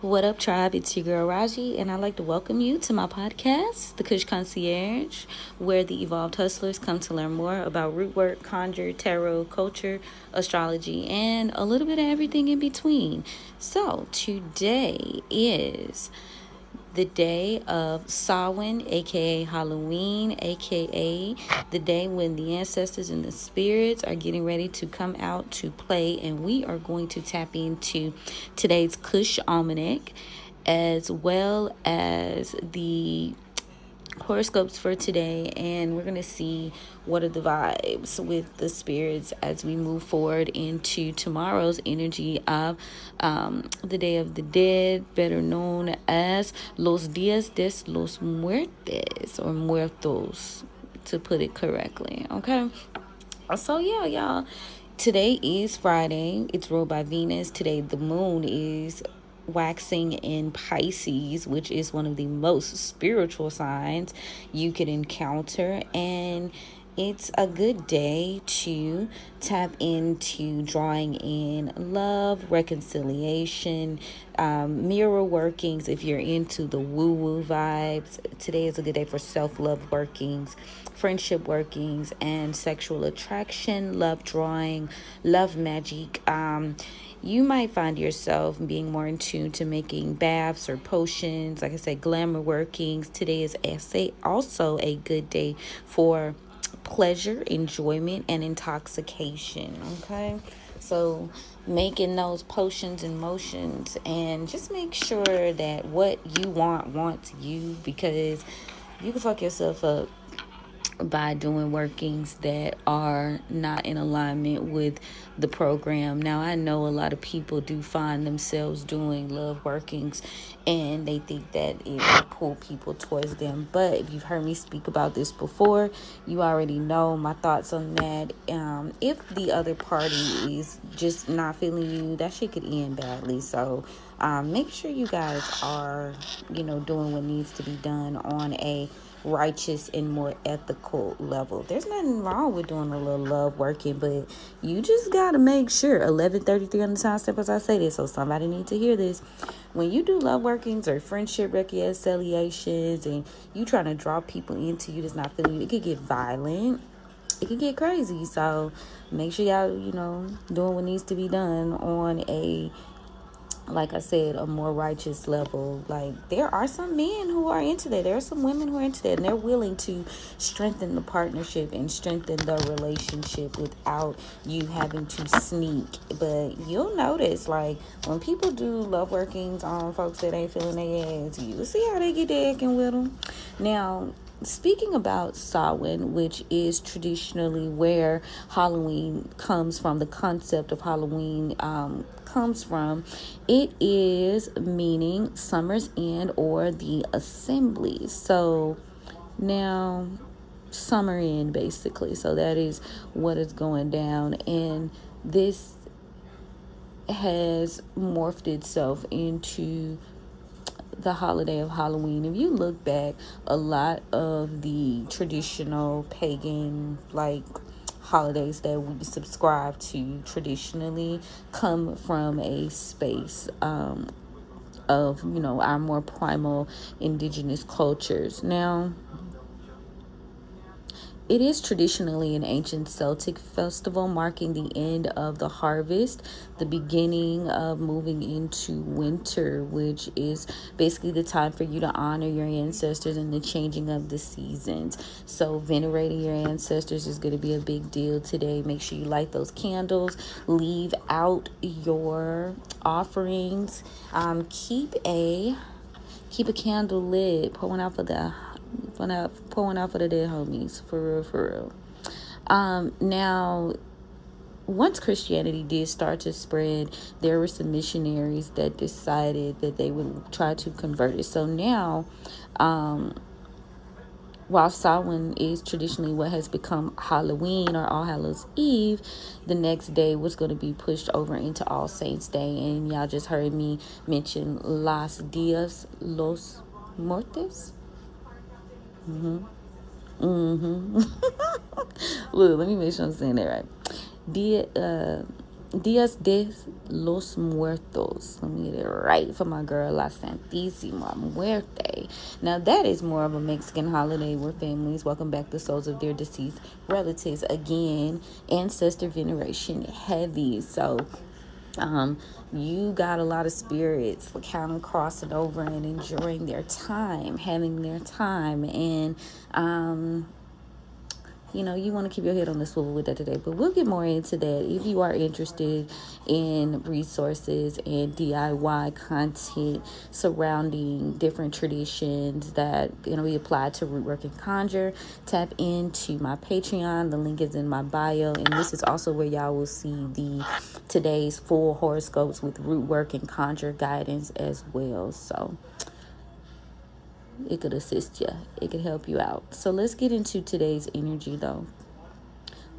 What up, tribe? It's your girl Raji, and I'd like to welcome you to my podcast, The Cush Concierge, where the evolved hustlers come to learn more about rootwork, conjure, tarot, culture, astrology, and a little bit of everything in between. So, today is the day of Samhain, aka Halloween, aka the day when the ancestors and the spirits are getting ready to come out to play, and we are going to tap into today's Cush Almanac as well as the horoscopes for today, and we're going to see what are the vibes with the spirits as we move forward into tomorrow's energy of the Day of the Dead, better known as Los Días de los Muertos, or Muertos, to put it correctly. Okay, so yeah, y'all, today is Friday. It's ruled by Venus. Today the moon is waxing in Pisces, which is one of the most spiritual signs you could encounter, and it's a good day to tap into drawing in love, reconciliation, mirror workings. If you're into the woo-woo vibes, today is a good day for self-love workings, friendship workings, and sexual attraction, love drawing, love magic. You might find yourself being more in tune to making baths or potions. Like I said, glamour workings. Today is also a good day for pleasure, enjoyment, and intoxication. Okay, so making those potions and motions, and just make sure that what you wants you, because you can fuck yourself up by doing workings that are not in alignment with the program. Now, I know a lot of people do find themselves doing love workings and they think that it will pull people towards them, but if you've heard me speak about this before, you already know my thoughts on that. If the other party is just not feeling you, that shit could end badly. So make sure you guys are doing what needs to be done on a righteous and more ethical level. There's nothing wrong with doing a little love working, but you just gotta make sure. 11:33 on the time step as I say this, so somebody needs to hear this. When you do love workings or friendship reconciliations and you trying to draw people into you that's not feeling you, it could get violent, it could get crazy. So make sure y'all doing what needs to be done on a, like I said, a more righteous level. Like, there are some men who are into that. There are some women who are into that, and they're willing to strengthen the partnership and strengthen the relationship without you having to sneak. But you'll notice, like, when people do love workings on folks that ain't feeling their ass, you see how they get there acting with them. Now, speaking about Samhain, which is traditionally where Halloween comes from, the concept of Halloween comes from, it is meaning summer's end or the assembly. So now summer end, basically. So that is what is going down, and this has morphed itself into the holiday of Halloween. If you look back, a lot of the traditional pagan holidays that we subscribe to traditionally come from a space of our more primal indigenous cultures. Now, it is traditionally an ancient Celtic festival marking the end of the harvest, the beginning of moving into winter, which is basically the time for you to honor your ancestors and the changing of the seasons. So venerating your ancestors is going to be a big deal today. Make sure you light those candles, leave out your offerings, keep a candle lit, pour one out for the dead homies, for real. Now, once Christianity did start to spread, there were some missionaries that decided that they would try to convert it. So now, while Samhain is traditionally what has become Halloween or All Hallows Eve, the next day was going to be pushed over into All Saints Day. And y'all just heard me mention Los Días los Muertos. Look, let me make sure I'm saying that right. Dias de los Muertos. Let me get it right for my girl, La Santísima Muerte. Now, that is more of a Mexican holiday where families welcome back the souls of their deceased relatives. Again, ancestor veneration heavy. So, you got a lot of spirits kind of crossing over and enjoying their time, having their time, and you want to keep your head on the swivel with that today. But we'll get more into that. If you are interested in resources and DIY content surrounding different traditions that be applied to Rootwork and Conjure, tap into my Patreon. The link is in my bio. And this is also where y'all will see today's full horoscopes with Rootwork and Conjure guidance as well. So it could assist you. It could help you out. So let's get into today's energy, though.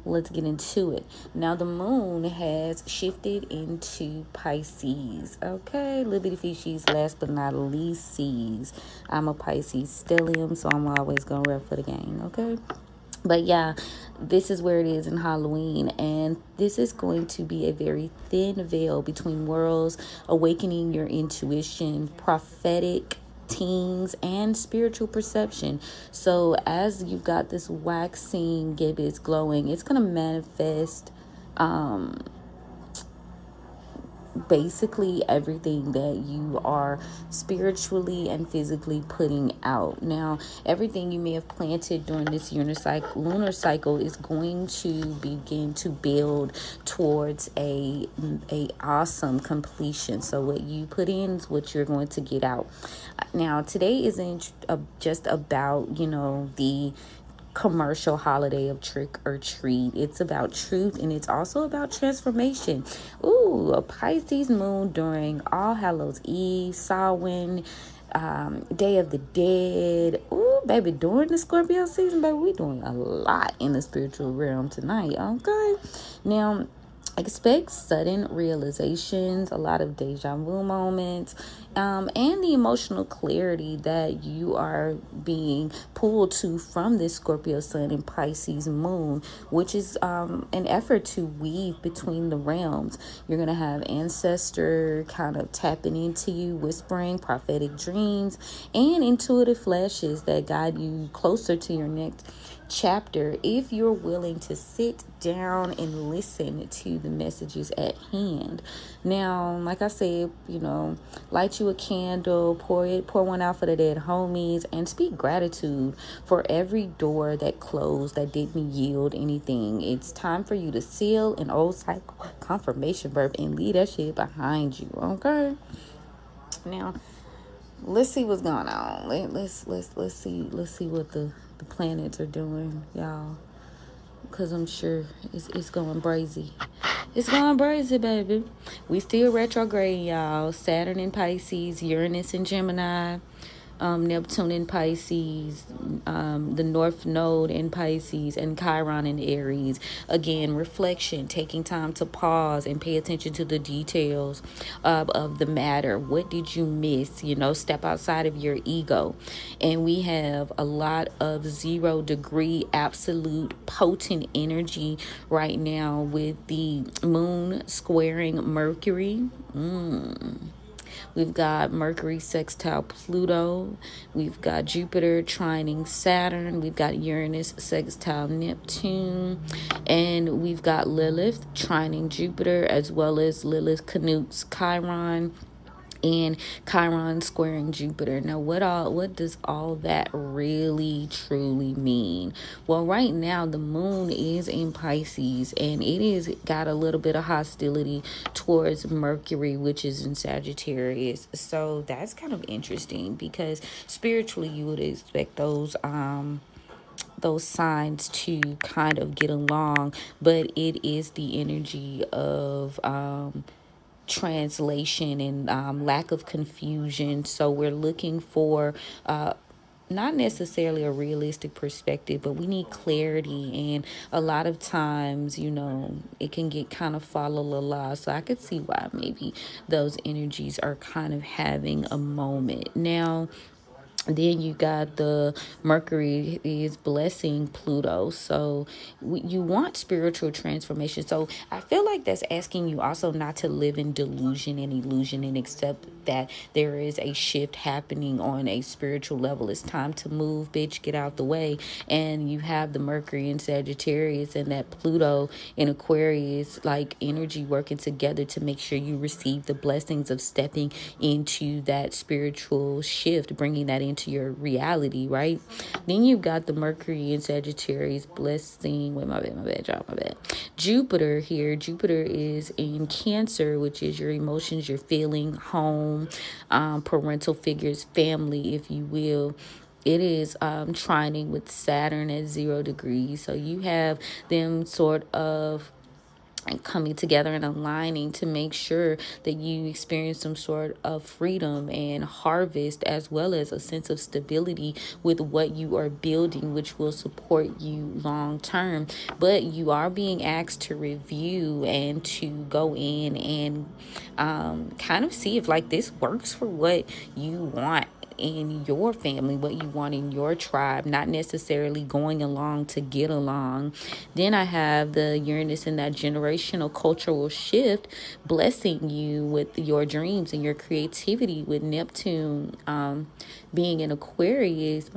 Let's get into it. Now, the moon has shifted into Pisces. Okay, little bitty fishies, last but not least, seas. I'm a Pisces stellium, so I'm always going to rep for the gang, okay? But yeah, this is where it is in Halloween, and this is going to be a very thin veil between worlds, awakening your intuition, prophetic teens, and spiritual perception. So as you've got this waxing gibbous glowing, it's going to manifest basically everything that you are spiritually and physically putting out. Now, everything you may have planted during this lunar cycle is going to begin to build towards a awesome completion. So what you put in is what you're going to get out. Now, today isn't just about the commercial holiday of trick or treat. It's about truth, and it's also about transformation. Ooh, a Pisces moon during All Hallows Eve, Samhain, Day of the Dead. Ooh, baby, during the Scorpio season, baby, we doing a lot in the spiritual realm tonight. Okay, now expect sudden realizations, a lot of deja vu moments, and the emotional clarity that you are being pulled to from this Scorpio sun and Pisces moon, which is an effort to weave between the realms. You're going to have ancestor kind of tapping into you, whispering prophetic dreams and intuitive flashes that guide you closer to your next chapter, if you're willing to sit down and listen to the messages at hand. Now, like I said, light you a candle, pour one out for the dead homies, and speak gratitude for every door that closed that didn't yield anything. It's time for you to seal an old cycle confirmation birth and leave that shit behind you. Okay. Now, let's see what's going on. Let's see what the planets are doing, y'all, because I'm sure it's going brazy. It's going brazy, baby. We still retrograde, y'all. Saturn in Pisces, Uranus in Gemini, Neptune in Pisces, the North Node in Pisces, and Chiron in Aries. Again, reflection, taking time to pause and pay attention to the details of the matter. What did you miss? Step outside of your ego. And we have a lot of 0-degree absolute potent energy right now with the moon squaring Mercury. We've got Mercury sextile Pluto. We've got Jupiter trining Saturn. We've got Uranus sextile Neptune. And we've got Lilith trining Jupiter, as well as Lilith connotes Chiron, and Chiron squaring Jupiter. Now, what does all that really truly mean? Well, right now the moon is in Pisces, and it is got a little bit of hostility towards Mercury, which is in Sagittarius. So that's kind of interesting, because spiritually you would expect those signs to kind of get along, but it is the energy of translation and lack of confusion. So we're looking for not necessarily a realistic perspective, but we need clarity. And a lot of times, it can get kind of fa la la la. So I could see why maybe those energies are kind of having a moment. Now, Then you got the Mercury is blessing Pluto. So you want spiritual transformation. So I feel like that's asking you also not to live in delusion and illusion and accept that there is a shift happening on a spiritual level. It's time to move, bitch, get out the way. And you have the Mercury in Sagittarius and that Pluto in Aquarius, like energy working together to make sure you receive the blessings of stepping into that spiritual shift, bringing that into your reality, right? Then you've got the Mercury in Sagittarius blessing. Wait, my bad, y'all, my bad. Jupiter here. Jupiter is in Cancer, which is your emotions, your feeling, home, parental figures, family, if you will. It is trining with Saturn at 0 degrees. So you have them sort of and coming together and aligning to make sure that you experience some sort of freedom and harvest, as well as a sense of stability with what you are building, which will support you long term. But you are being asked to review and to go in and kind of see if like this works for what you want in your family, what you want in your tribe, not necessarily going along to get along. Then I have the Uranus and that generational cultural shift blessing you with your dreams and your creativity, with Neptune being in Aquarius.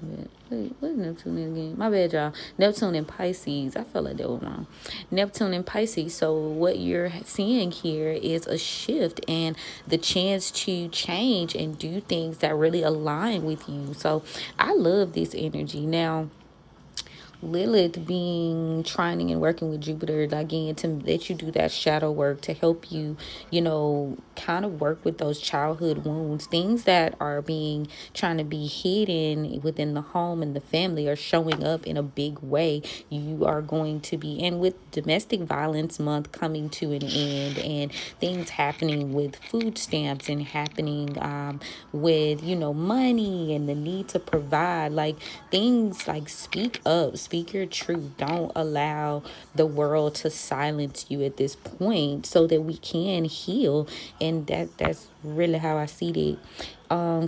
Wait, what's Neptune again? My bad, y'all. Neptune in Pisces. I felt like that was wrong. Neptune in Pisces. So what you're seeing here is a shift and the chance to change and do things that really align with you. So I love this energy. Now, Lilith being trining and working with Jupiter again to let you do that shadow work to help you, kind of work with those childhood wounds, things that are being trying to be hidden within the home and the family are showing up in a big way. You are going to be, and with domestic violence month coming to an end and things happening with food stamps and happening with, money and the need to provide, like things like speak up, speak your truth. Don't allow the world to silence you at this point so that we can heal. And that's really how I see it.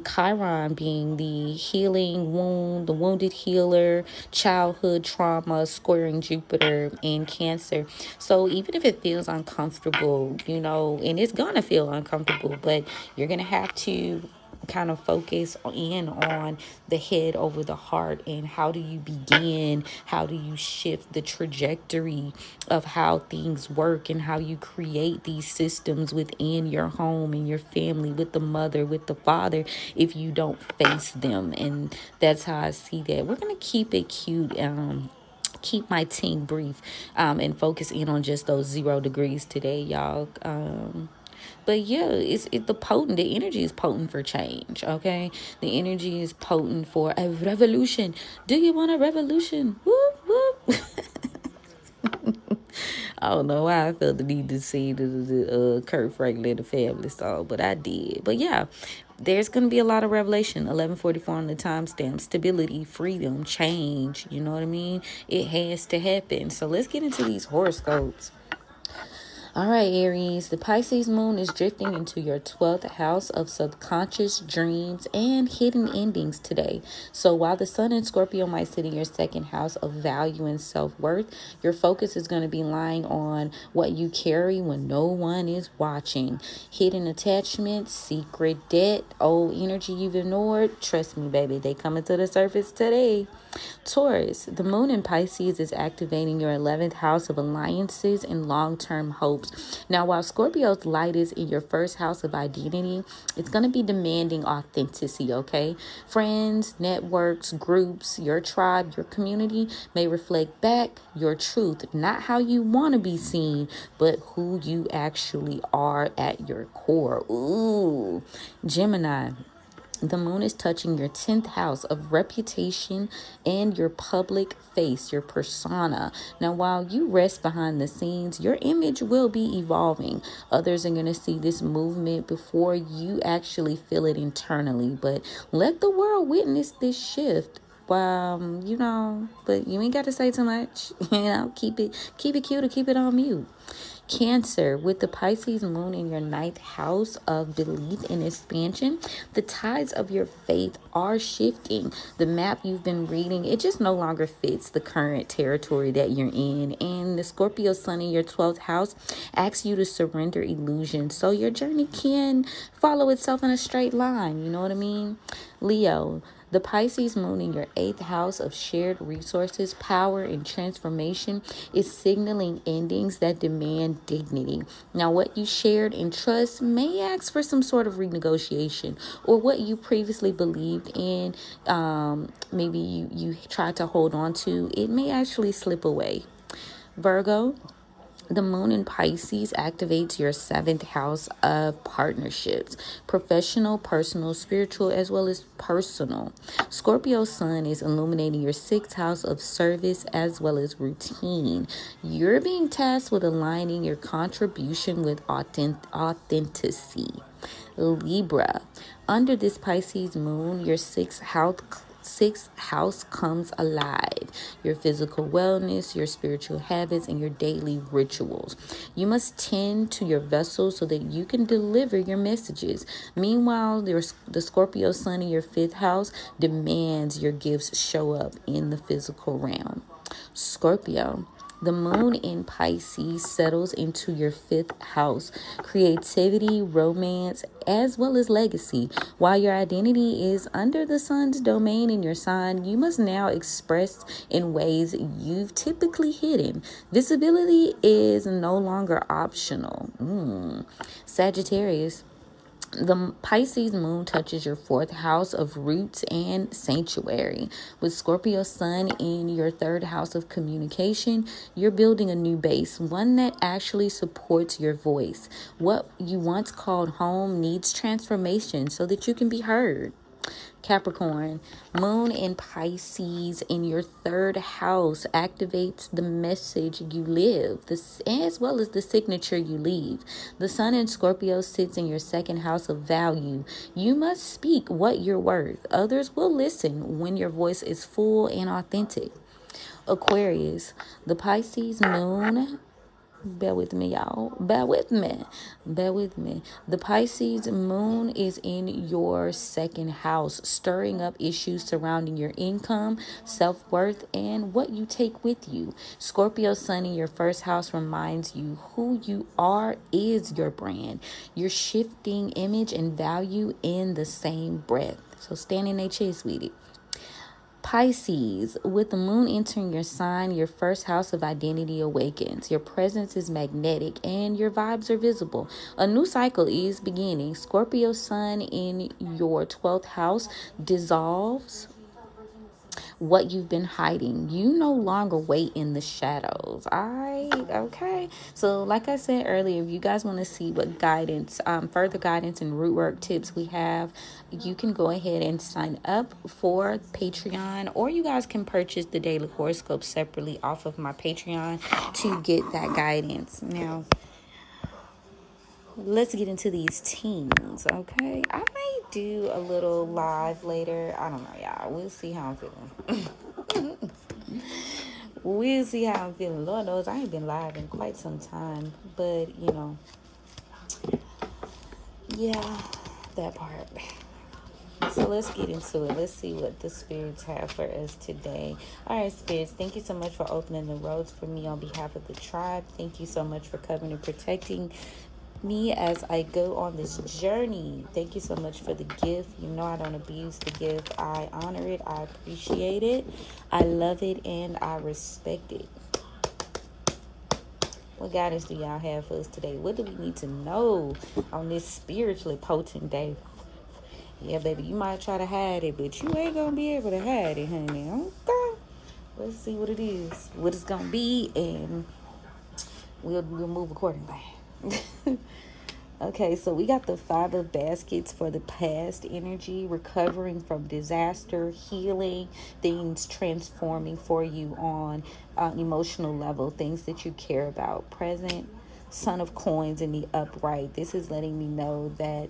Chiron being the healing wound, the wounded healer, childhood trauma, squaring Jupiter in Cancer. So even if it feels uncomfortable, and it's gonna feel uncomfortable, but you're gonna have to kind of focus in on the head over the heart, and how do you begin, how do you shift the trajectory of how things work and how you create these systems within your home and your family, with the mother, with the father, if you don't face them. And that's how I see that. We're gonna keep it cute, keep my team brief, and focus in on just those 0 degrees today, y'all. But yeah, the energy is potent for change, okay? The energy is potent for a revolution. Do you want a revolution? Whoop, whoop. I don't know why I felt the need to sing the Kurt Franklin, the Family song, but I did. But yeah, there's going to be a lot of revelation. 11:44 on the timestamp. Stability, freedom, change. You know what I mean? It has to happen. So let's get into these horoscopes. All right, Aries, the Pisces Moon is drifting into your 12th house of subconscious dreams and hidden endings today. So while the Sun in Scorpio might sit in your second house of value and self-worth, your focus is going to be lying on what you carry when no one is watching. Hidden attachments, secret debt, old energy you've ignored. Trust me, baby, they coming to the surface today. Taurus, the moon in Pisces is activating your 11th house of alliances and long-term hopes. Now, while Scorpio's light is in your first house of identity, it's going to be demanding authenticity, okay? Friends, networks, groups, your tribe, your community may reflect back your truth, not how you want to be seen, but who you actually are at your core. Ooh, Gemini. The moon is touching your 10th house of reputation and your public face, your persona. Now, while you rest behind the scenes, your image will be evolving. Others are going to see this movement before you actually feel it internally. But let the world witness this shift. But you ain't got to say too much. Keep it cute or keep it on mute. Cancer, with the Pisces moon in your ninth house of belief and expansion, the tides of your faith are shifting. The map you've been reading, it just no longer fits the current territory that you're in. And the Scorpio sun in your 12th house asks you to surrender illusions so your journey can follow itself in a straight line. You know what I mean? Leo, the Pisces moon in your 8th house of shared resources, power, and transformation is signaling endings that demand dignity. Now, what you shared in trust may ask for some sort of renegotiation, or what you previously believed in, maybe you tried to hold on to, it may actually slip away. Virgo, the moon in Pisces activates your 7th house of partnerships, professional, personal, spiritual, as well as personal. Scorpio sun is illuminating your 6th house of service as well as routine. You're being tasked with aligning your contribution with authenticity. Libra, under this Pisces moon, your 6th house comes alive. Your physical wellness, your spiritual habits, and your daily rituals. You must tend to your vessel so that you can deliver your messages. Meanwhile, the Scorpio sun in your 5th house demands your gifts show up in the physical realm. Scorpio, the moon in Pisces settles into your 5th house. Creativity, romance, as well as legacy. While your identity is under the sun's domain in your sign, you must now express in ways you've typically hidden. Visibility is no longer optional. Sagittarius, the Pisces moon touches your 4th house of roots and sanctuary. With Scorpio sun in your 3rd house of communication, you're building a new base, one that actually supports your voice. What you once called home needs transformation so that you can be heard. Capricorn, moon in Pisces in your 3rd house activates the message you live, as well as the signature you leave. The sun in Scorpio sits in your 2nd house of value. You must speak what you're worth. Others will listen when your voice is full and authentic. Aquarius, the Pisces moon, bear with me, y'all. Bear with me. The Pisces moon is in your 2nd house, stirring up issues surrounding your income, self-worth, and what you take with you. Scorpio sun in your 1st house reminds you who you are is your brand. You're shifting image and value in the same breath. So stand in their chest with it. Pisces, with the moon entering your sign, your 1st house of identity awakens. Your presence is magnetic and your vibes are visible. A new cycle is beginning. Scorpio sun in your 12th house dissolves what you've been hiding. You no longer wait in the shadows. Okay. So like I said earlier, if you guys want to see what guidance, further guidance and rootwork tips we have, you can go ahead and sign up for Patreon, or you guys can purchase the daily horoscope separately off of my Patreon to get that guidance. Now, let's get into these teens, okay? I may do a little live later. I don't know, y'all. We'll see how I'm feeling. We'll see how I'm feeling. Lord knows I ain't been live in quite some time. But, yeah, that part. So let's get into it. Let's see what the spirits have for us today. All right, spirits, thank you so much for opening the roads for me on behalf of the tribe. Thank you so much for covering and protecting me as I go on this journey. Thank you so much for the gift. You know I don't abuse the gift. I honor it. I appreciate it. I love it and I respect it. What guidance do y'all have for us today? What do we need to know on this spiritually potent day? Yeah, baby, you might try to hide it, but you ain't gonna be able to hide it, honey. Okay. Let's see what it is, what it's gonna be, and we'll move accordingly. Okay, so we got the 5 of baskets for the past energy, recovering from disaster, healing, things transforming for you on emotional level, things that you care about, present, Son of Coins in the upright. This is letting me know that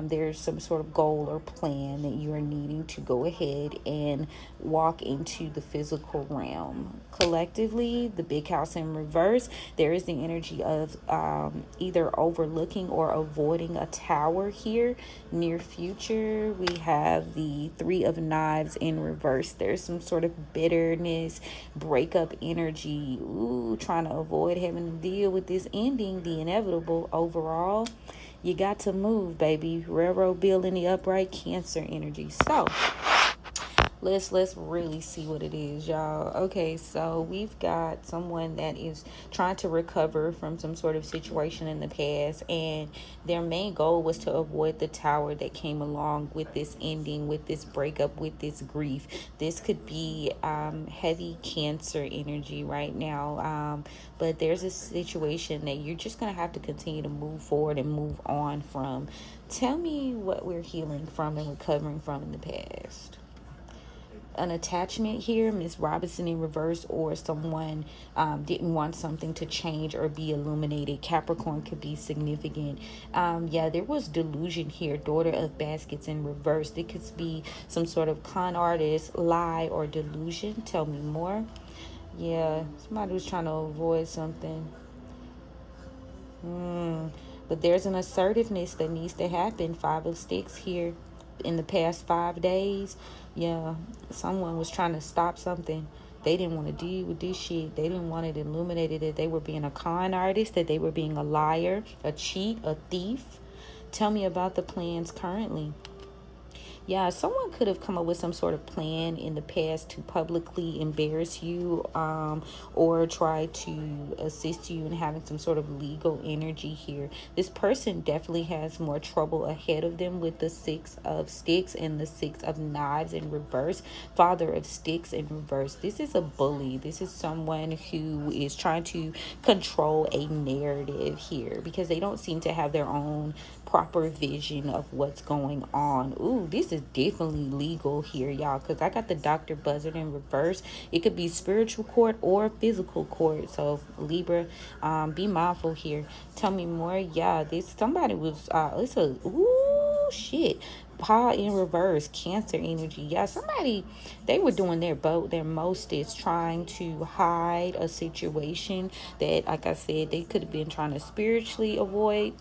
there's some sort of goal or plan that you are needing to go ahead and walk into the physical realm. Collectively, the big house in reverse, there is the energy of either overlooking or avoiding a tower here. Near future, we have the Three of Knives in reverse. There's some sort of bitterness, breakup energy. Ooh, trying to avoid having to deal with this ending, the inevitable. Overall, you got to move, baby. Railroad bill in the upright, Cancer energy. So let's really see what it is, y'all. Okay, so we've got someone that is trying to recover from some sort of situation in the past, and their main goal was to avoid the tower that came along with this ending, with this breakup, with this grief. This could be heavy Cancer energy right now, but there's a situation that you're just gonna have to continue to move forward and move on from. Tell me what we're healing from and recovering from in the past. An attachment here, Miss Robinson in reverse, or someone didn't want something to change or be illuminated. Capricorn could be significant. Yeah, there was delusion here. Daughter of Baskets in reverse. There could be some sort of con artist, lie, or delusion. Tell me more. Yeah, somebody was trying to avoid something. But there's an assertiveness that needs to happen. Five of Sticks here in the past 5 days. Yeah, someone was trying to stop something. They didn't want to deal with this shit. They didn't want it illuminated that they were being a con artist, that they were being a liar, a cheat, a thief. Tell me about the plans currently. Yeah, someone could have come up with some sort of plan in the past to publicly embarrass you, or try to assist you in having some sort of legal energy here. This person definitely has more trouble ahead of them with the Six of Sticks and the Six of Knives in reverse. Father of Sticks in reverse. This is a bully. This is someone who is trying to control a narrative here because they don't seem to have their own proper vision of what's going on. Ooh, this is definitely legal here, y'all, because I got the Dr. Buzzard in reverse. It could be spiritual court or physical court. So Libra, be mindful here. Tell me more. Yeah, this somebody was it's a ooh shit. Paw in reverse, Cancer energy. Yeah, somebody, they were doing their mostest trying to hide a situation that, like I said, they could have been trying to spiritually avoid,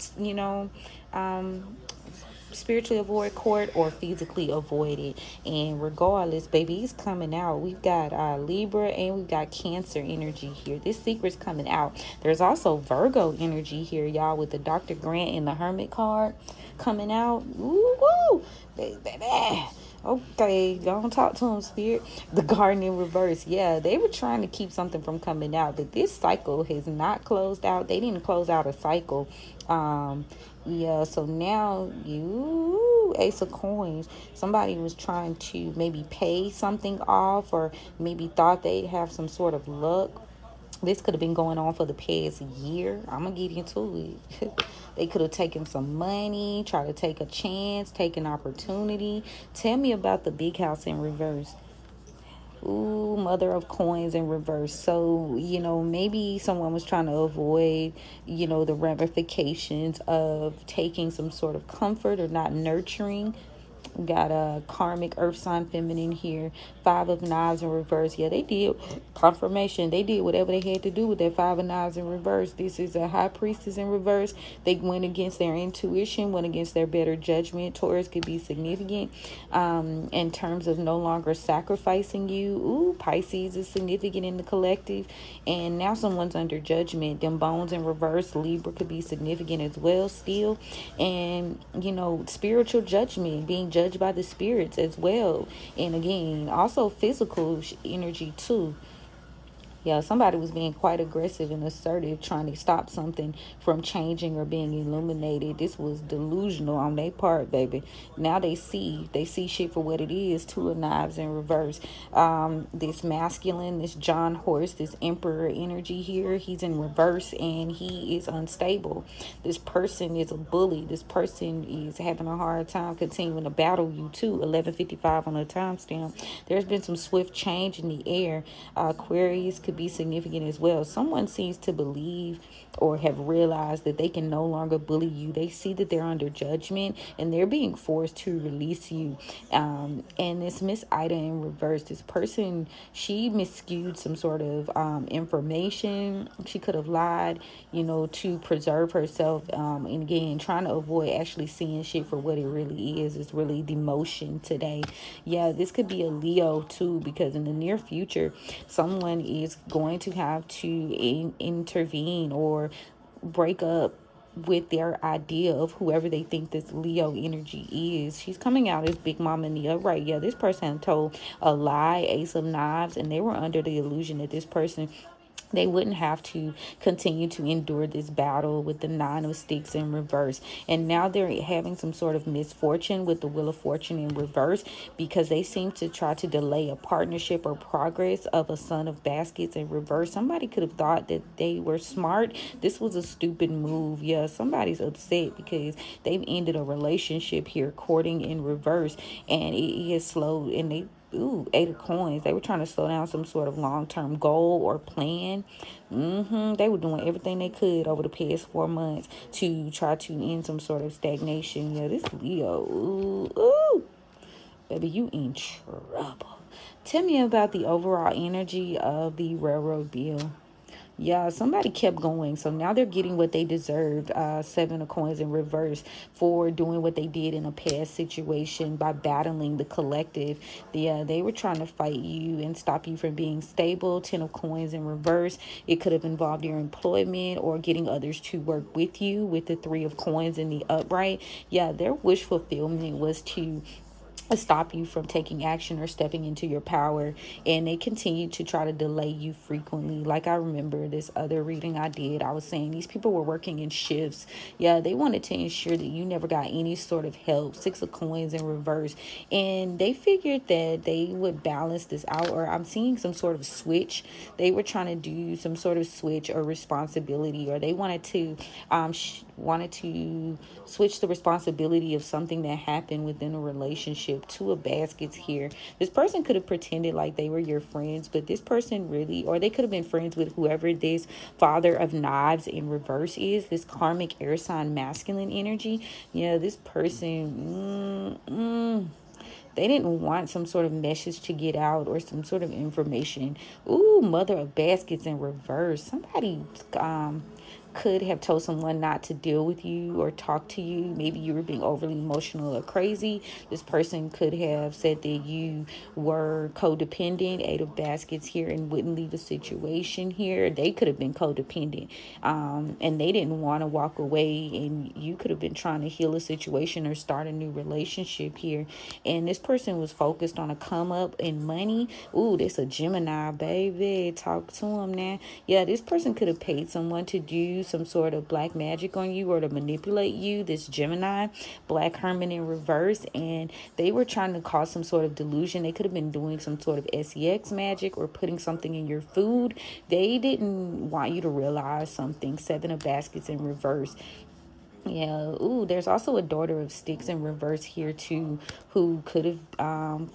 spiritually avoid court or physically avoid it. And regardless, baby, he's coming out. We've got Libra and we've got Cancer energy here. This secret's coming out. There's also Virgo energy here, y'all, with the Dr. Grant and the Hermit card coming out. Ooh, woo, baby. Okay, don't talk to him, Spirit. The Garden in reverse. Yeah, they were trying to keep something from coming out, but this cycle has not closed out. They didn't close out a cycle. Yeah, so now you Ace of Coins. Somebody was trying to maybe pay something off, or maybe thought they'd have some sort of luck. This could have been going on for the past year. I'm going to get into it. They could have taken some money, try to take a chance, take an opportunity. Tell me about the big house in reverse. Ooh, Mother of Coins in reverse. So, maybe someone was trying to avoid, the ramifications of taking some sort of comfort or not nurturing. Got a karmic earth sign feminine here. Five of Knives in reverse. Yeah, they did confirmation. They did whatever they had to do with that Five of Knives in reverse. This is a High Priestess in reverse. They went against their intuition, went against their better judgment. Taurus could be significant in terms of no longer sacrificing you. Ooh, Pisces is significant in the collective. And now someone's under judgment. Them Bones in reverse. Libra could be significant as well still. And, spiritual judgment, being judged by the spirits as well. And again, also physical energy too. Yeah, somebody was being quite aggressive and assertive, trying to stop something from changing or being illuminated. This was delusional on their part, baby. Now they see shit for what it is. Two of Knives in reverse. This masculine, this John Horse, this Emperor energy here, he's in reverse and he is unstable. This person is a bully. This person is having a hard time continuing to battle you too. 11:55 on the timestamp. There's been some swift change in the air. Aquarius could could be significant as well. Someone seems to believe or have realized that they can no longer bully you. They see that they're under judgment and they're being forced to release you. And this Miss Ida in reverse, this person, she miscued some sort of information. She could have lied, to preserve herself. And again, trying to avoid actually seeing shit for what it really is. It's really demotion today. Yeah, this could be a Leo too, because in the near future, someone is going to have to intervene or break up with their idea of whoever they think this Leo energy is. She's coming out as Big Mama in the upright. Yeah, this person told a lie, Ace of Knives, and they were under the illusion that this person, they wouldn't have to continue to endure this battle with the Nine of Sticks in reverse. And now they're having some sort of misfortune with the Wheel of Fortune in reverse, because they seem to try to delay a partnership or progress of a Son of Baskets in reverse. Somebody could have thought that they were smart. This was a stupid move. Yeah, somebody's upset because they've ended a relationship here, courting in reverse, and it has slowed, and they, Eight of Coins. They were trying to slow down some sort of long-term goal or plan. They were doing everything they could over the past 4 months to try to end some sort of stagnation. Yeah, this Leo, baby, you in trouble. Tell me about the overall energy of the railroad bill. Yeah, somebody kept going. So now they're getting what they deserved. Seven of Coins in reverse for doing what they did in a past situation by battling the collective. They were trying to fight you and stop you from being stable. 10 of Coins in reverse. It could have involved your employment or getting others to work with you with the 3 of Coins in the upright. Yeah, their wish fulfillment was to stop you from taking action or stepping into your power, and they continue to try to delay you frequently. Like, I remember this other reading I did, I was saying these people were working in shifts. Yeah, they wanted to ensure that you never got any sort of help. 6 of Coins in reverse, and they figured that they would balance this out, or I'm seeing some sort of switch. They were trying to do some sort of switch or responsibility, or they wanted to switch the responsibility of something that happened within a relationship. 2 of Baskets here. This person could have pretended like they were your friends, but this person really, or they could have been friends with whoever this Father of Knives in reverse is, this karmic air sign masculine energy. Yeah, this person, they didn't want some sort of message to get out or some sort of information. Mother of Baskets in reverse. Somebody could have told someone not to deal with you or talk to you. Maybe you were being overly emotional or crazy. This person could have said that you were codependent. 8 of Baskets here, and wouldn't leave a situation here. They could have been codependent, and they didn't want to walk away, and you could have been trying to heal a situation or start a new relationship here. And this person was focused on a come up in money. This a Gemini, baby. Talk to him now. Yeah, this person could have paid someone to do some sort of black magic on you or to manipulate you. This Gemini, Black Hermit in reverse, and they were trying to cause some sort of delusion. They could have been doing some sort of sex magic or putting something in your food. They didn't want you to realize something. 7 of Baskets in reverse. Yeah. There's also a Daughter of Sticks in reverse here too, who could have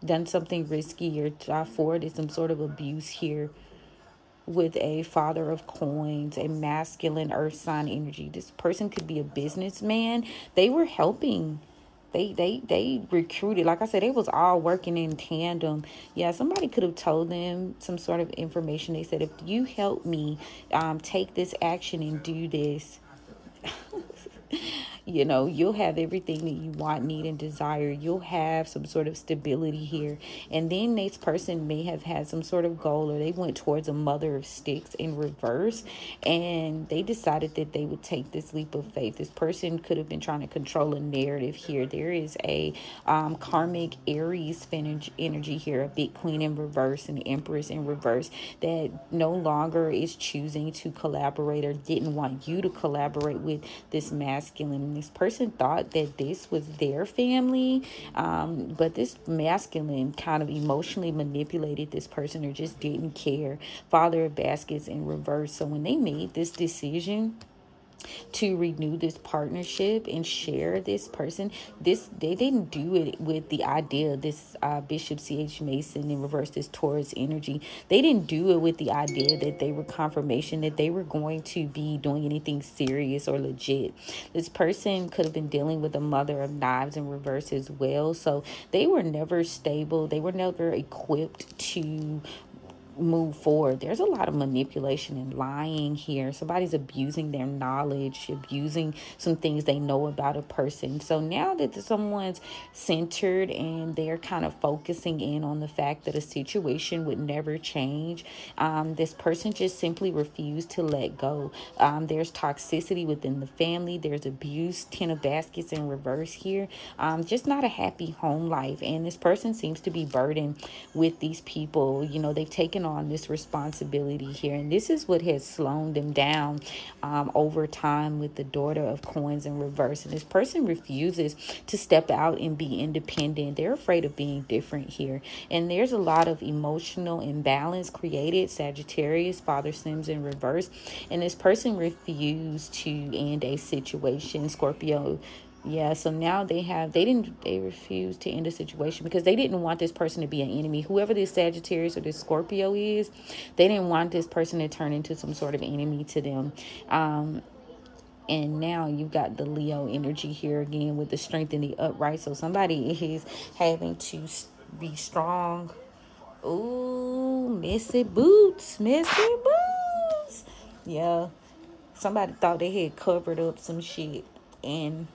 done something risky or forwarded some sort of abuse here with a Father of Coins, a masculine earth sign energy. This person could be a businessman. They were helping. They recruited. Like I said, they was all working in tandem. Yeah, somebody could have told them some sort of information. They said, if you help me take this action and do this, you'll have everything that you want, need, and desire. You'll have some sort of stability here. And then this person may have had some sort of goal, or they went towards a Mother of Sticks in reverse, and they decided that they would take this leap of faith. This person could have been trying to control a narrative here. There is a karmic Aries energy here, a Big Queen in reverse, an Empress in reverse, that no longer is choosing to collaborate or didn't want you to collaborate with this masculine. This person thought that this was their family, but this masculine kind of emotionally manipulated this person or just didn't care. Father of Baskets in reverse. So when they made this decision to renew this partnership and share this person. They didn't do it with the idea, this Bishop CH Mason in reverse, this Taurus energy. They didn't do it with the idea that they were confirmation that they were going to be doing anything serious or legit. This person could have been dealing with a Mother of Knives in reverse as well. So they were never stable. They were never equipped to move forward. There's a lot of manipulation and lying here. Somebody's abusing their knowledge, abusing some things they know about a person. So now that someone's centered and they're kind of focusing in on the fact that a situation would never change, this person just simply refused to let go. There's toxicity within the family. There's abuse. 10 of baskets in reverse here. Just not a happy home life. And this person seems to be burdened with these people. You know, they've taken on this responsibility here, and this is what has slowed them down over time with the Daughter of Coins in reverse. And this person refuses to step out and be independent. They're afraid of being different here, and there's a lot of emotional imbalance created. Sagittarius, Father Sims in reverse, and this person refused to end a situation. Scorpio. Yeah, so now they refuse to end a situation because they didn't want this person to be an enemy. Whoever this Sagittarius or this Scorpio is, they didn't want this person to turn into some sort of enemy to them. And now you've got the Leo energy here again with the strength in the upright. So somebody is having to be strong. Ooh, messy boots. Yeah, somebody thought they had covered up some shit, and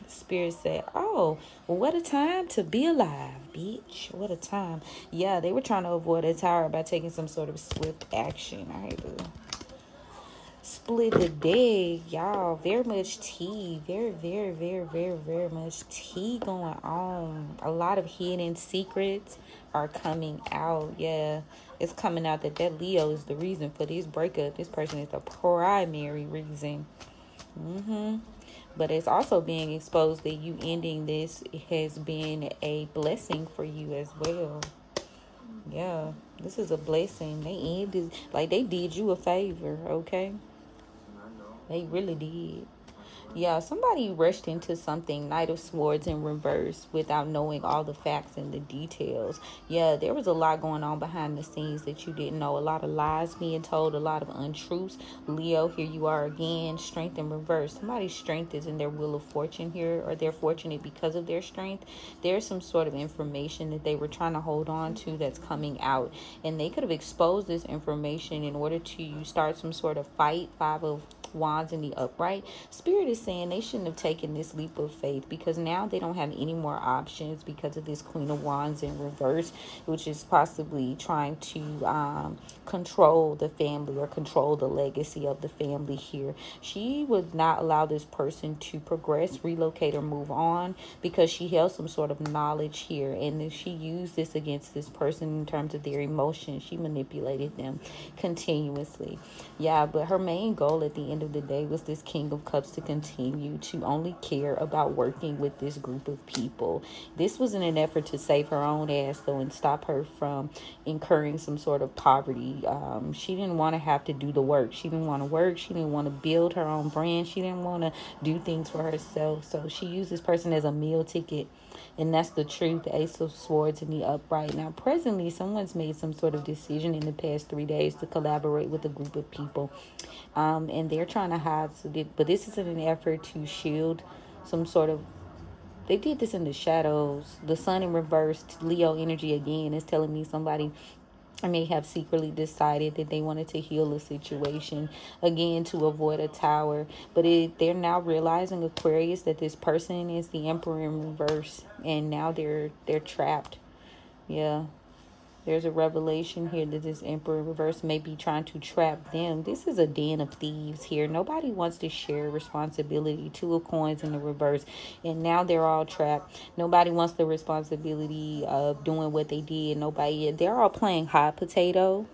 Spirit said, oh, well, what a time to be alive, bitch. What a time. Yeah, they were trying to avoid a tower by taking some sort of swift action. I had to split the day, y'all. Very much tea. Very much tea going on. A lot of hidden secrets are coming out. Yeah, it's coming out that Leo is the reason for this breakup. This person is the primary reason. But it's also being exposed that you ending this has been a blessing for you as well. Yeah, this is a blessing. They ended, like they did you a favor, okay? They really did. Yeah, somebody rushed into something, Knight of Swords in reverse, without knowing all the facts and the details. Yeah, there was a lot going on behind the scenes that you didn't know. A lot of lies being told, a lot of untruths. Leo, here you are again, strength in reverse. Somebody's strength is in their wheel of fortune here, or they're fortunate because of their strength. There's some sort of information that they were trying to hold on to that's coming out. And they could have exposed this information in order to start some sort of fight. 5 of Wands in the upright. Spirit is saying they shouldn't have taken this leap of faith because now they don't have any more options because of this Queen of Wands in reverse, which is possibly trying to control the family or control the legacy of the family here. She would not allow this person to progress, relocate, or move on because she held some sort of knowledge here, and she used this against this person in terms of their emotions. She manipulated them continuously. Yeah, but her main goal at the end of the day was this King of Cups to continue to only care about working with this group of people. This was in an effort to save her own ass though and stop her from incurring some sort of poverty. She didn't want to have to do the work. She didn't want to work. She didn't want to build her own brand. She didn't want to do things for herself. So she used this person as a meal ticket. And that's the truth. The Ace of Swords in the upright. Now, presently, someone's made some sort of decision in the past 3 days to collaborate with a group of people. And they're trying to hide. But this is in an effort to shield some sort of... They did this in the shadows. The sun in reverse, Leo energy again, is telling me somebody may have secretly decided that they wanted to heal a situation again to avoid a tower, but they're now realizing, Aquarius, that this person is the Emperor in reverse, and now they're trapped. Yeah, there's a revelation here that this Emperor in reverse may be trying to trap them. This is a den of thieves here. Nobody wants to share responsibility. 2 of Coins in the reverse. And now they're all trapped. Nobody wants the responsibility of doing what they did. They're all playing hot potato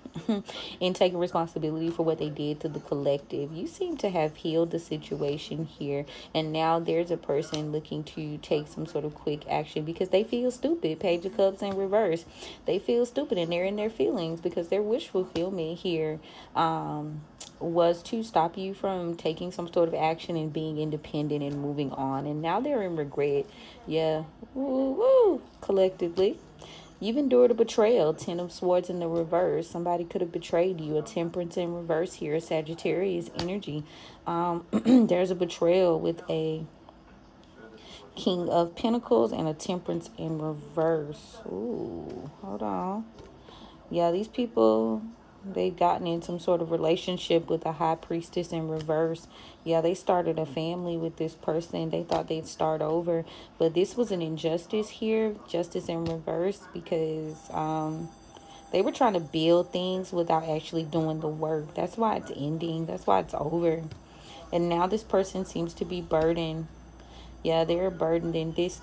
and taking responsibility for what they did to the collective. You seem to have healed the situation here. And now there's a person looking to take some sort of quick action because they feel stupid. Page of Cups in reverse. They feel stupid and they're in their feelings because their wish fulfillment here was to stop you from taking some sort of action and being independent and moving on. And now they're in regret. Yeah. Woo, woo. Collectively. You've endured a betrayal. 10 of Swords in the reverse. Somebody could have betrayed you. A Temperance in reverse here. Sagittarius energy. There's a betrayal with a King of Pentacles and a Temperance in reverse. Ooh, hold on. Yeah, these people, they've gotten in some sort of relationship with a High Priestess in reverse. Yeah, they started a family with this person. They thought they'd start over. But this was an injustice here. Justice in reverse, because they were trying to build things without actually doing the work. That's why it's ending. That's why it's over. And now this person seems to be burdened. Yeah, they're burdened. And this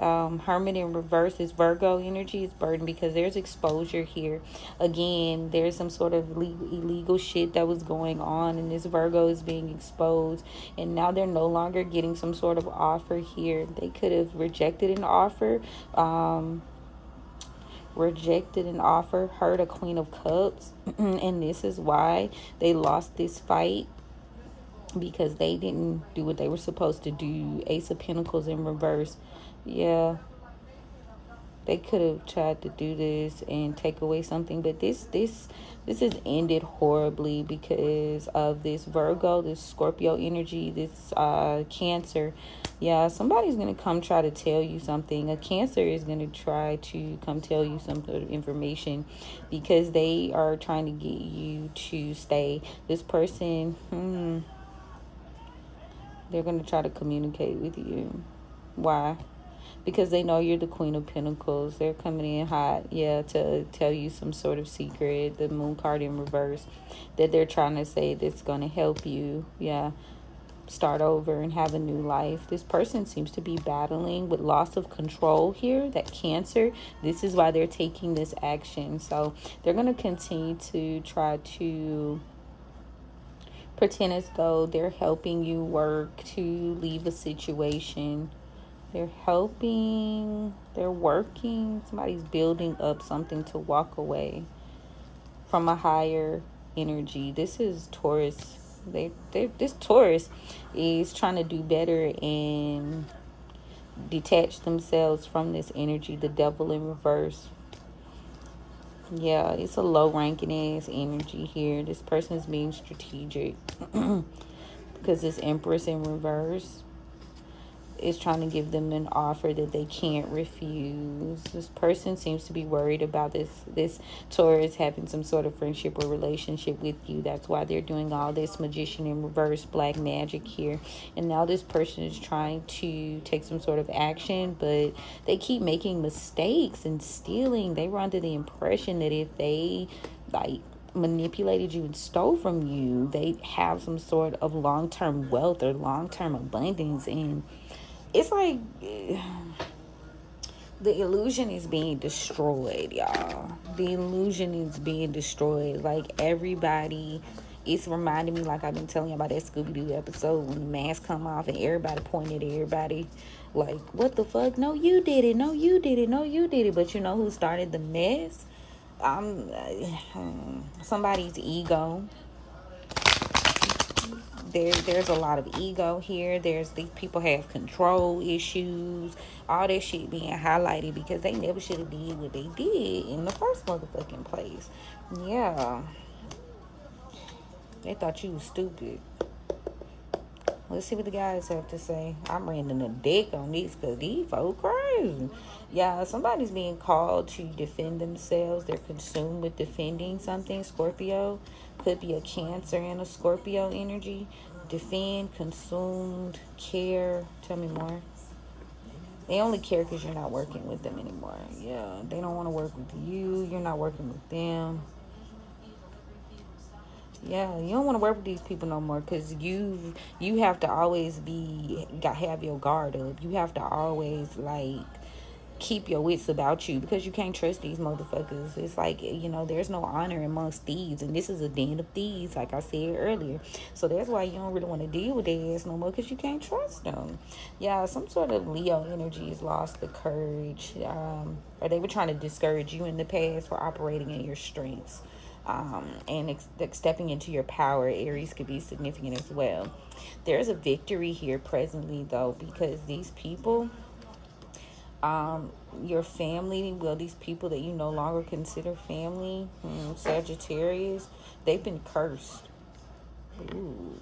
Hermit in reverse, this Virgo energy is burdened because there's exposure here. Again, there's some sort of illegal shit that was going on, and this Virgo is being exposed. And now they're no longer getting some sort of offer here. They could have rejected an offer. Heard a Queen of Cups. And this is why they lost this fight, because they didn't do what they were supposed to do. Ace of Pentacles in reverse. Yeah, they could have tried to do this and take away something, but this has ended horribly because of this Virgo, this Scorpio energy, this Cancer. Yeah, somebody's gonna come try to tell you something. A Cancer is gonna try to come tell you some sort of information, because they are trying to get you to stay. This person, they're going to try to communicate with you. Why? Because they know you're the Queen of Pentacles. They're coming in hot, yeah, to tell you some sort of secret. The Moon card in reverse, that they're trying to say that's going to help you, yeah, start over and have a new life. This person seems to be battling with loss of control here, that Cancer. This is why they're taking this action. So they're going to continue to try to pretend as though they're helping you work to leave a situation. They're working. Somebody's building up something to walk away from a higher energy. This is Taurus. This Taurus is trying to do better and detach themselves from this energy. The Devil in reverse. Yeah, it's a low-ranking ass energy here. This person is being strategic because this Empress in reverse is trying to give them an offer that they can't refuse. This person seems to be worried about this Taurus having some sort of friendship or relationship with you. That's why they're doing all this Magician in reverse, black magic here. And now this person is trying to take some sort of action, but they keep making mistakes and stealing. They were under the impression that if they manipulated you and stole from you, they'd have some sort of long-term wealth or long-term abundance. And it's like the illusion is being destroyed, y'all. The illusion is being destroyed. Like, everybody, it's reminding me, like I've been telling you about that Scooby-Doo episode when the mask come off and everybody pointed at everybody like, what the fuck? No, you did it. No, you did it. No, you did it. But you know who started the mess? Somebody's ego. There's a lot of ego here. These people have control issues. All that shit being highlighted because they never should have did what they did in the first motherfucking place. Yeah. They thought you was stupid. Let's see what the guys have to say. I'm random the deck on these because these folk crazy. Yeah, somebody's being called to defend themselves. They're consumed with defending something. Scorpio. Could be a Cancer and a Scorpio energy. Defend, consumed, care. Tell me more. They only care because you're not working with them anymore. Yeah, they don't want to work with you. You're not working with them. Yeah, you don't want to work with these people no more because you have to always have your guard up. You have to always, keep your wits about you because you can't trust these motherfuckers. It's like, there's no honor amongst thieves, and this is a den of thieves, like I said earlier. So that's why you don't really want to deal with their ass no more, because you can't trust them. Yeah, some sort of Leo energy has lost the courage, or they were trying to discourage you in the past for operating in your strengths. And stepping into your power. Aries could be significant as well. There's a victory here presently, though, because these people, your family, well, these people that you no longer consider family, Sagittarius, they've been cursed. Ooh,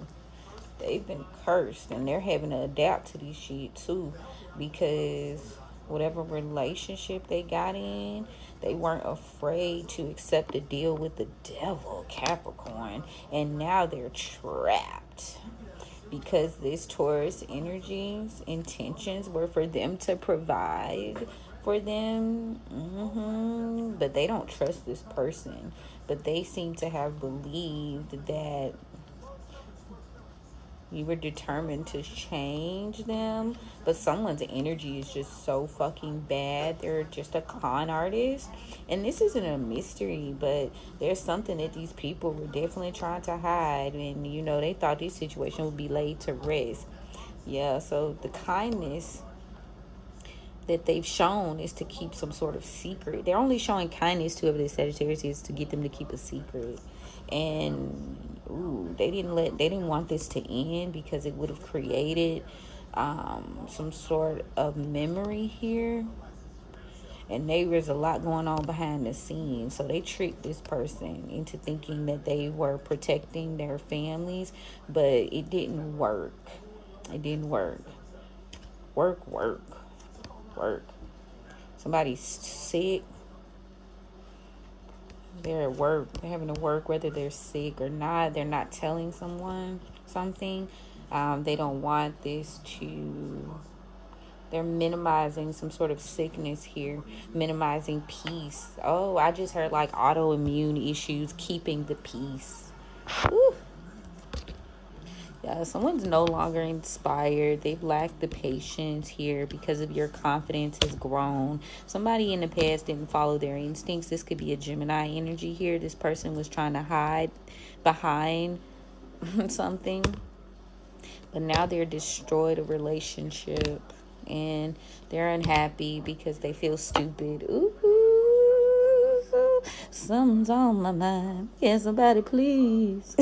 they've been cursed, and they're having to adapt to this shit too, because whatever relationship they got in, they weren't afraid to accept a deal with the devil, Capricorn, and now they're trapped because this Taurus energy's intentions were for them to provide for them, but they don't trust this person. But they seem to have believed that you were determined to change them, but someone's energy is just so fucking bad. They're just a con artist, and this isn't a mystery, but there's something that these people were definitely trying to hide, and they thought this situation would be laid to rest. Yeah, so the kindness that they've shown is to keep some sort of secret. They're only showing kindness to whoever the Sagittarius is to get them to keep a secret. And they didn't want this to end because it would have created some sort of memory here. And there's a lot going on behind the scenes. So they tricked this person into thinking that they were protecting their families, but it didn't work. It didn't work. Work. Somebody's sick. They're at work. They're having to work whether they're sick or not. They're not telling someone something. They don't want this to... They're minimizing some sort of sickness here. Minimizing peace. Oh, I just heard like autoimmune issues. Keeping the peace. Woo. Yeah, someone's no longer inspired. They've lacked the patience here because of your confidence has grown. Somebody in the past didn't follow their instincts. This could be a Gemini energy here. This person was trying to hide behind something, but now they're destroyed a relationship and they're unhappy because they feel stupid. Ooh, something's on my mind. Can somebody please?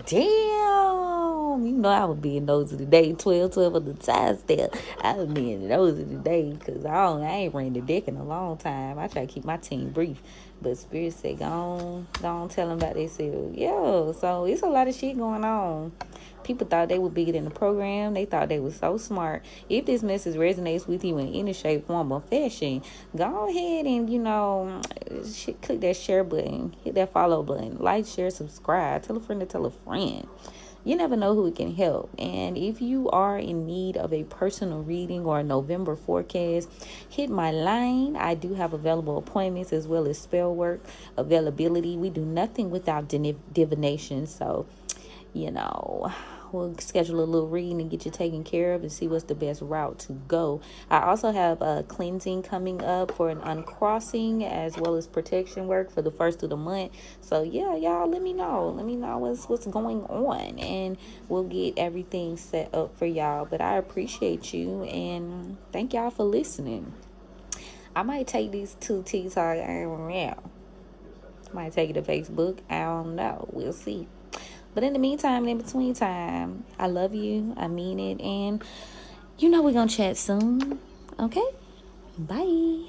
Damn, I was being nosy today. 12 on the time step. I was being nosy today because I ain't ran the deck in a long time. I try to keep my team brief, but Spirit said, go on, tell them about themselves. Yo, so it's a lot of shit going on. People thought they were bigger than the program. They thought they were so smart. If this message resonates with you in any shape, form, or fashion, go ahead and, click that share button. Hit that follow button. Like, share, subscribe. Tell a friend to tell a friend. You never know who it can help. And if you are in need of a personal reading or a November forecast, hit my line. I do have available appointments as well as spell work availability. We do nothing without divination. So, we'll schedule a little reading and get you taken care of and see what's the best route to go. I also have a cleansing coming up for an uncrossing as well as protection work for the first of the month. So yeah, y'all, let me know what's going on, and we'll get everything set up for y'all. But I appreciate you and thank y'all for listening. I might take these to TikTok. I don't know. Might take it to Facebook. I don't know. We'll see. But in the meantime and in between time, I love you. I mean it. And we're going to chat soon. Okay? Bye.